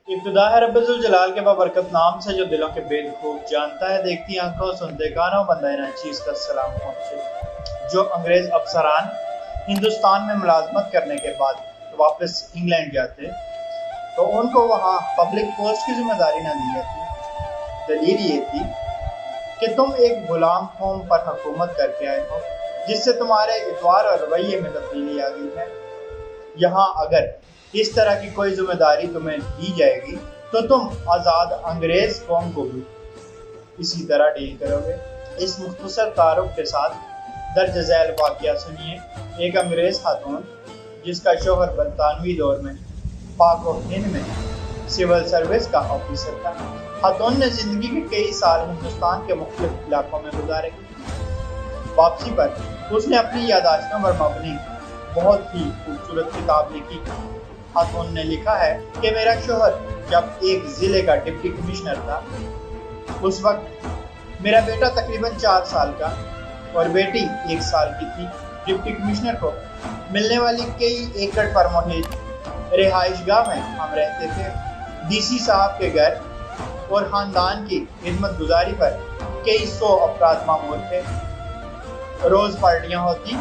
ابتدا ہے رب ذوالجلال کے بابرکت نام سے جو دلوں کے بید خوب جانتا ہے، دیکھتی آنکھوں سنتے کانوں بندہ چیز کا سلام پہنچے۔ جو انگریز افسران ہندوستان میں ملازمت کرنے کے بعد واپس انگلینڈ جاتے تو ان کو وہاں پبلک پوسٹ کی ذمہ داری نہ دی جاتی۔ دلیل یہ تھی کہ تم ایک غلام قوم پر حکومت کر کے آئے ہو جس سے تمہارے اتوار اور رویے میں تبدیلی آ گئی ہے۔ یہاں اگر اس طرح کی کوئی ذمہ داری تمہیں دی جائے گی تو تم آزاد انگریز قوم کو بھی اسی طرح ڈیل کرو گے۔ اس مختصر تعارف کے ساتھ درج ذیل واقعہ سنیے۔ ایک انگریز خاتون جس کا شوہر برطانوی دور میں پاک و ہند میں سول سروس کا آفیسر تھا، خاتون نے زندگی کے کئی سال ہندوستان کے مختلف علاقوں میں گزارے۔ واپسی پر اس نے اپنی یادداشتوں پر مبنی بہت ہی خوبصورت کتاب لکھی۔ خاتون نے لکھا ہے کہ میرا شوہر جب ایک ضلع کا ڈپٹی کمشنر تھا، اس وقت میرا بیٹا تقریباً 4 سال کا اور بیٹی 1 سال کی تھی۔ ڈپٹی کمشنر کو ملنے والی کئی ایکڑ پر محیط رہائش گاہ میں ہم رہتے تھے۔ ڈی سی صاحب کے گھر اور خاندان کی خدمت گزاری پر کئی 100 افراد معمول تھے۔ روز پارٹیاں ہوتی،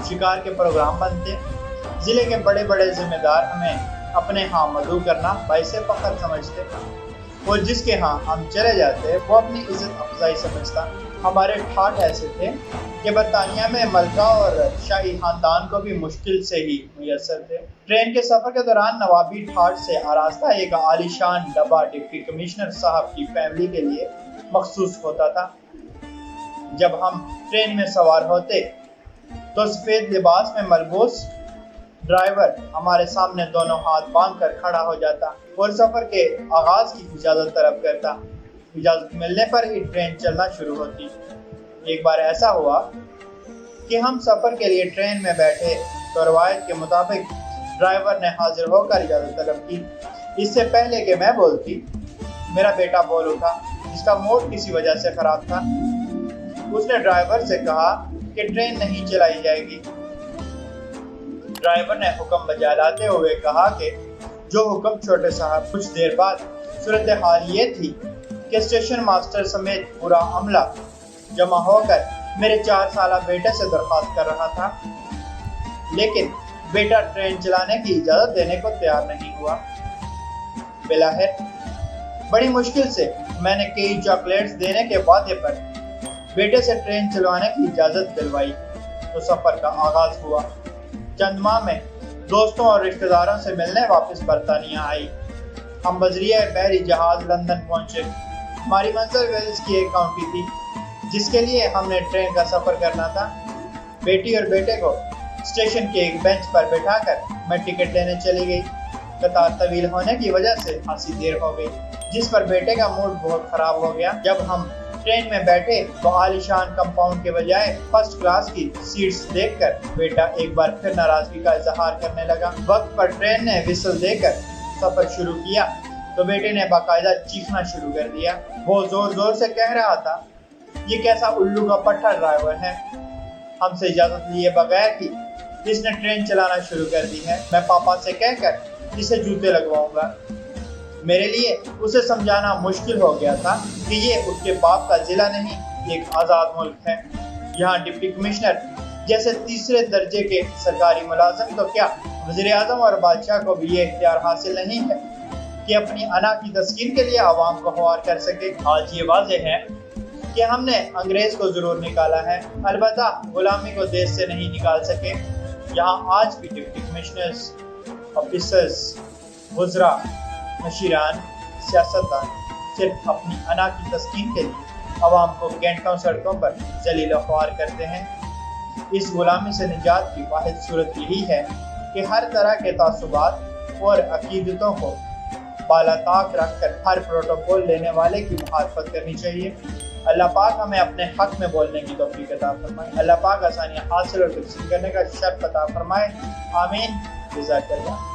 شکار کے پروگرام بنتے، ضلع کے بڑے بڑے ذمہ دار ہمیں اپنے ہاں مدعو کرنا باعث فخر سمجھتے اور جس کے ہاں ہم چلے جاتے وہ اپنی عزت افزائی سمجھتا۔ ہمارے ٹھاٹ ایسے تھے کہ برطانیہ میں ملکہ اور شاہی خاندان کو بھی مشکل سے ہی میسر تھے۔ ٹرین کے سفر کے دوران نوابی ٹھاٹ سے آراستہ ایک عالی شان ڈبہ ڈپٹی کمشنر صاحب کی فیملی کے لیے مخصوص ہوتا تھا۔ جب ہم ٹرین میں سوار ہوتے تو سفید لباس میں ملبوس ڈرائیور ہمارے سامنے دونوں ہاتھ باندھ کر کھڑا ہو جاتا اور سفر کے آغاز کی اجازت طلب کرتا۔ اجازت ملنے پر ہی ٹرین چلنا شروع ہوتی۔ ایک بار ایسا ہوا کہ ہم سفر کے لیے ٹرین میں بیٹھے تو روایت کے مطابق ڈرائیور نے حاضر ہو کر اجازت طلب کی۔ اس سے پہلے کہ میں بولتی، میرا بیٹا بول اٹھا جس کا موڈ کسی وجہ سے خراب تھا۔ اس نے ڈرائیور سے کہا کہ ٹرین نہیں چلائی جائے گی۔ ڈرائیور نے حکم بجا لاتے ہوئے کہا کہ جو حکم چھوٹے صاحب۔ کچھ دیر بعد صورتحال یہ تھی کہ اسٹیشن ماسٹر سمیت پورا عملہ جمع ہو کر میرے 4 سالہ بیٹے سے درخواست کر رہا تھا، لیکن بیٹا ٹرین چلانے کی اجازت دینے کو تیار نہیں ہوا۔ بلاخر بڑی مشکل سے میں نے کئی چاکلیٹس دینے کے وعدے پر بیٹے سے ٹرین چلوانے کی اجازت دلوائی تو سفر کا آغاز ہوا۔ چند ماہ میں دوستوں اور رشتہ داروں سے ملنے واپس برطانیہ آئی۔ ہم بذریعہ بحری جہاز لندن پہنچے۔ ہماری منزل ویلز کی ایک کاؤنٹی تھی جس کے لیے ہم نے ٹرین کا سفر کرنا تھا۔ بیٹی اور بیٹے کو اسٹیشن کے ایک بینچ پر بٹھا کر میں ٹکٹ لینے چلی گئی۔ قطار طویل ہونے کی وجہ سے خاصی دیر ہو گئی، جس پر بیٹے کا موڈ بہت خراب ہو گیا۔ جب ہم ٹرین میں بیٹھے تو عالی شان کمپاؤنڈ کے بجائے فرسٹ کلاس کی سیٹس دیکھ کر بیٹا ایک بار پھر ناراضگی کا اظہار کرنے لگا۔ وقت پر ٹرین نے وسل دے کر سفر شروع کیا تو بیٹے نے باقاعدہ چیخنا شروع کر دیا۔ وہ زور زور سے کہہ رہا تھا، یہ کیسا الو کا پٹھا ڈرائیور ہے، ہم سے اجازت لیے بغیر ہی اس نے ٹرین چلانا شروع کر دی ہے۔ میں پاپا سے کہہ کر اسے جوتے لگواؤں گا۔ میرے لیے اسے سمجھانا مشکل ہو گیا تھا کہ یہ اس کے باپ کا ضلع نہیں، ایک آزاد ملک ہے۔ یہاں ڈپٹی کمشنر جیسے تیسرے درجے کے سرکاری ملازم تو کیا، وزیر اعظم اور بادشاہ کو بھی یہ اختیار حاصل نہیں ہے کہ اپنی انا کی تسکین کے لیے عوام کو خوار کر سکے۔ آج یہ واضح ہے کہ ہم نے انگریز کو ضرور نکالا ہے، البتہ غلامی کو دیش سے نہیں نکال سکے۔ یہاں آج بھی ڈپٹی کمشنرز، آفیسرز، وزراء، مشیران، سیاستدان صرف اپنی انا کی تسکین کے لیے عوام کو گھنٹوں سڑکوں پر ذلیل و خوار کرتے ہیں۔ اس غلامی سے نجات کی واحد صورت یہی ہے کہ ہر طرح کے تعصبات اور عقیدتوں کو بالا طاق رکھ کر ہر پروٹوکول لینے والے کی مخالفت کرنی چاہیے۔ اللہ پاک ہمیں اپنے حق میں بولنے کی توفیق عطا فرمائے۔ اللہ پاک آسانیاں حاصل اور تقسیم کرنے کا شرف عطا فرمائے۔ آمین۔ جزاک اللہ۔